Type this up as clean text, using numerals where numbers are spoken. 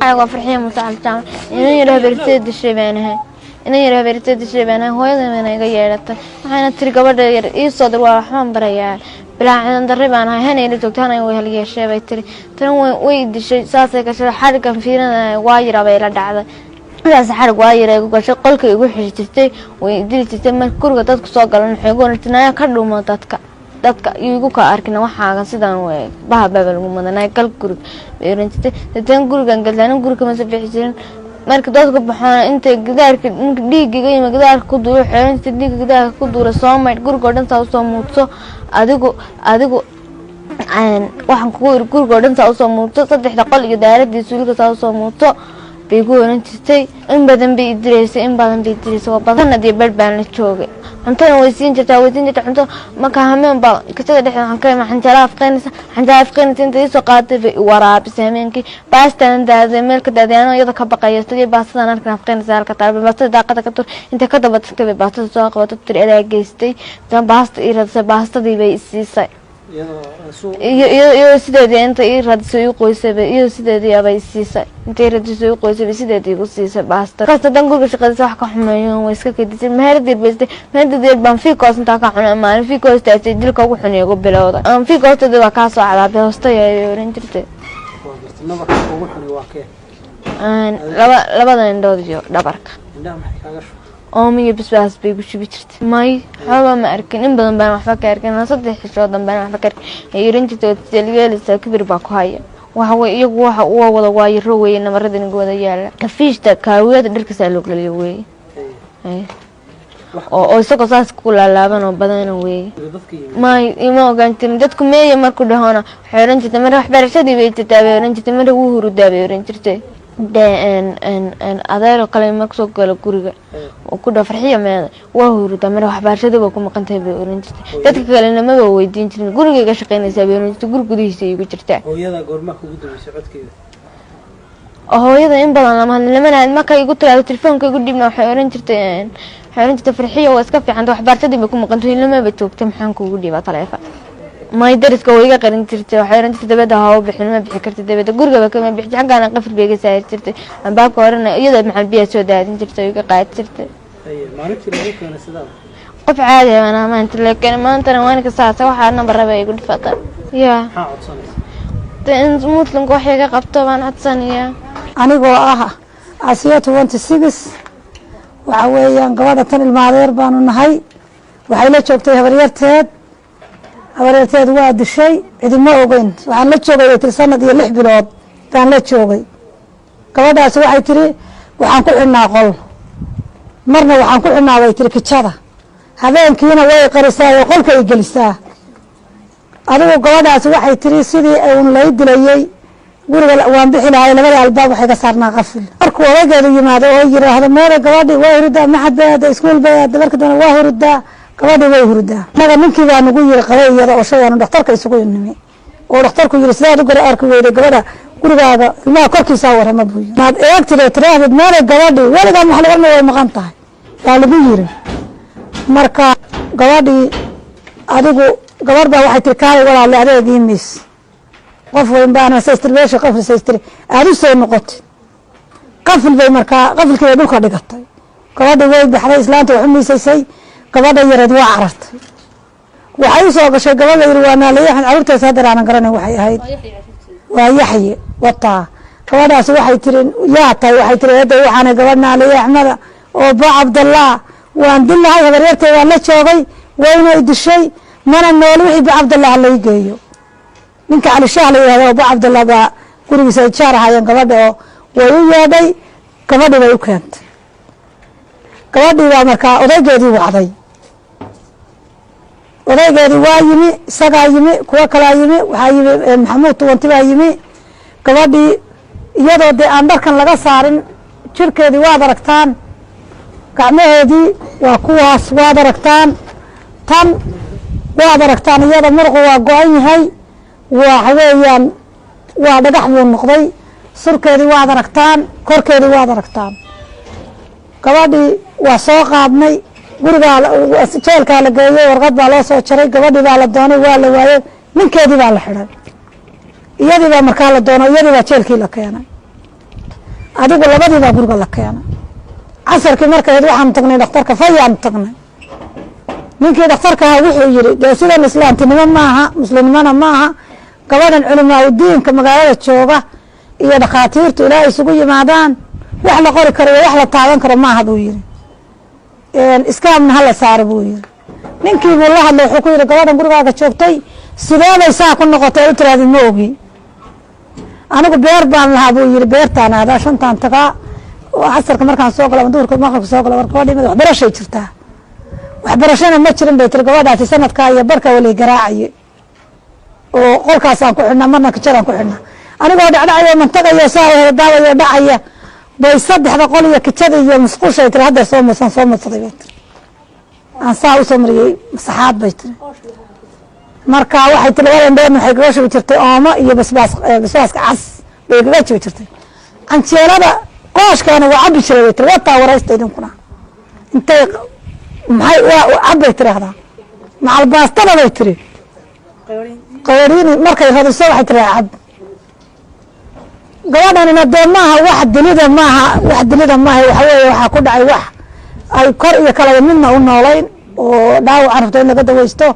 magacayga farxiyo musaal jaam inay yiraahdo berteed sheebaanahay inay yiraahdo berteed sheebaanahay hooyadana iga yeelatay waxaana tiri gabadha yar ii soo dir waa waxaan barayaa bilaa darribaan haynayna joogtaan way hal yeeshay bay tiri tan way dishay saasay ka soo xarigan fiirana waa yiraabay la dhacday sidaas xarig waa yaray ugu gashay qolka igu xirtay way diltay markii guriga dadku soo galan waxay goontinaya ka dhuumo dadka igu ka arkina waxaaga sidaan way baba lagu madanay gal guriga beerantay tan gurigan galaan guriga ma safiixin markii dadku baxaan inta gidaarka dhiigiga iyo gidaarka ku duuro xeeranta dhiigiga gidaarka ku duuro Soomaali guriga dhan soo muudso adigu waxaan ku guriga dhan soo muudso saddexda qol iyo daaradiisa suuliga soo muudso bigu orantay in badan bay direysay waa badan hadii barbaan la joogay cuntada waysiin jirta cunto marka hameen baa kasada dhexdan ka ma xanjaraaf qeynaysa inta soo qaatay waraabisay hameenkii baastan daadey meelka daadayano iyada ka baqayay sidii baastadan arkaan qeynaysa halka taal baastada daaqada ka tur inta ka daba tagtay baastada soo qabato tir ilaa geystay tan baasta iradsa baastadii bay siisay iyo sideedii inta ii raadisay qoysay iyo sideedii abay siisay inta raadisay qoysay sideedii ku siisay baasta kasta dan guriga shaqadiisa wax ka xumeeyo way iska kadisay meherdir beestay meherdir baan fiikoos inta ka xunay maalin fiikoos taasay dilka ugu xuneeyo bilowda aan fiikoostada waa ka soo cadaabay hoostayayo oran jirtay labada indhood iyo dhabarka أمي بس بيجوش بيشرت ماي هوا ما أركن إن بدن بنا محفكر كنا صدق حشرات بدن بنا محفكر يرنتي تتلقى لسه كبر باكوهاي وهو يجوا هو ولا واي روي إنما ردنا جوا دياله كفيش تكاويات درك سالوك لليوي أو سكوا ساس كولا لابن وبدن وي ما كانت مدتكم مية ما كده هنا حرنتي تمر حبر شدي بيت تتابع رنتي تمر هو ردابي رنتي ده ان أدار قلم مكسوق على كورجا وكده فرحية ما وهو تمر حبر شدي بكون مقنته بيرنتي تذكر لنا ما بودين تري كورجا كشقين يسابي رنتي كورجا دي يسوي بيشرتاه هو يدا قرما كوجود بسعود كده هو يدا إن بدنا لما ما كي قلت له التلفون كي قدي بنا حيرنتي تفرحية واسكفي عنده حبر شدي بكون مقنته لما بتشوف تمحن كوجودي بطلعه ما يدرس كويجا قرن ترتي وحيرنتي تبدا هاو بحلم ما بحكرت تبدا غرغا كما بحجي حق انا قفل بيغا ساير ترتي ان باك ورنا يدا مع البيئه سو دادين ترتي ويغا قاعد ترتي اي مالتي لو كان سداد قف عادي انا ما انت لكن ما انت وانا كساعه waxa ana baraba igu dhifata ya ha codsanaysa teen muslim ko xiga qabto baan codsaniya anigoo Asiya 26 waxa weeyaan gabadha tan ilmaadeer baanu nahay waxay la joogtay habaryarteed habaryarteed waa dishay idima ogeyn waxaan la joogay sanad iyo 6 bilood baan la joogay gabadhaas waxay tiri waxaan ku xidhnaa qol marna waxaan ku xidhnaa way tiri kijada habeenkiina way qarisaa oo qolka ay gelisaa adigu gabadhaas waxay tiri sidii ay un lay dilayay guriga waan bixi lahay labada albaab waxay ka saarnaa qafil markuu odageedu yimaado oo yiraahdo meelo gabadhi way hurdaa maxadeeda iskuul bay markii doona waa hurdaa gabadhi way hurdaa naga ninkii baa nagu yiri qareeyada oo shayaan dhakhtarka isugu yimid oo dhakhtarku yiri sidaad u garay arki weyday gabadha gurigaaga ilmaha korkiisa warama buuyo maad eegtida tiraahdo meelo gabadhi waliga maxallarna way maqan tahay yaa lagu yiri marka gabadhi adigu gabadha waxay tirkaay walaal adeegii miis qof weyn baana saystribeesha qof saystri aad u soo noqotay qafil bay marka qafilkii dhulka dhigatay gabadha way baxday islaanta wuxuu miisaysay gabadha yareed waa carartay waxay soo gashay gabadha yar waana leeyahay carruurtaas hadda aan garanay waxay ahayd waa yaxye wata gabadhaas waxay tiri yaa tay waxay tiri hadda waxaan gabadhna leeyahay Axmed oo ba Abdullah waan dillahay habaryartay waan la joogay wayna idishay mana nool wixii ba Abdullah la geeyo ninka Ali Shaah la yiraahdo ba Abdullah ba gurigiisa jaar hayeen gabadha oo way u yeeday gabadha way u keentay gabadhii waa marka odaygeedii wacday odaygeedii waa yimi isagaa yimi kuwa kala yimi waxaa yimi Maxamuud Tuwanti baa yimi gabadhii iyadoo dee aan dharkan laga saarin jirkeedii waad aragtaan gacmaheedii waa kuwaas waad aragtaan tan waad aragtaan iyada muruqu waa go-an yahay waxa weeyaan waa dhagax buu noqday surkeedii waad aragtaan korkeedii waad aragtaan gabadhii waa soo qaadnay gurigaa jeelkaa la geeyey warqad baa loo soo jaray gabadhii baa la doonay waa la waayey ninkeedii baa la xidhay iyadii baa markaa la doono iyadii baa jeelkii la keenay adigu labadiibaa guriga la keenay casarkii markayd waxaanu tagnay dhakhtarka fayaanu tagnay ninkii dhakhtarka ahaa wuxuu yidhi dee sidan islaamtinimo maaha muslimnimona maaha gabadhan culimaa udiinka magaalada jooga iyo dhakhaatiirtu ilaa isugu yimaadaan wax la qori karo iyo wax la taaban karo maaha buu yidhi iskaamna hala saaro buu yidhi ninkii buu la hadlay wuxuu ku yidhi gabadhan gurigaaga joogtay sideeday saa ku noqotay u tiraahdi ma ogi anigu beer baan lahaa buu yidhi beertaan aadaa shantaan tagaa casarka markaan soo galo duhurka maqribka soo galo war gabadhii mid waxbarashay jirtaa waxbarashana ma jirin bay tiri gabadhaasi sanadkaa iyo barkaa walay garaacaye oo qolkaasaan ku xidhnaa marna kajaraan ku xidhnaa anigoo dhacdhacayo mantagayo saa daawaya dhacaya bay saddexda qol iyo kijada iyo musqushay tiri hadda soo madsaday bay tiri aan saa usoo mariyey masaxaad bay tiri marka waxay tiri labada indheen waxay kaga shubi jirtay oomo iyo basbaaska cas bay kaga shubi jirtay canjeelada qooshkaana waa cabi jiray bay tiri wataa waraysta idinkuna intay maxay cabbay tiraahdaa macalbaastada bay tiri qayriini markay radiso waxay tiri cab gabadhanina dee maaha wax dilida maaha waxa weeye waxaa ku dhacay wax ay kor iyo kalaba midna u noolayn oo dhaawacan rabto in laga dawaysto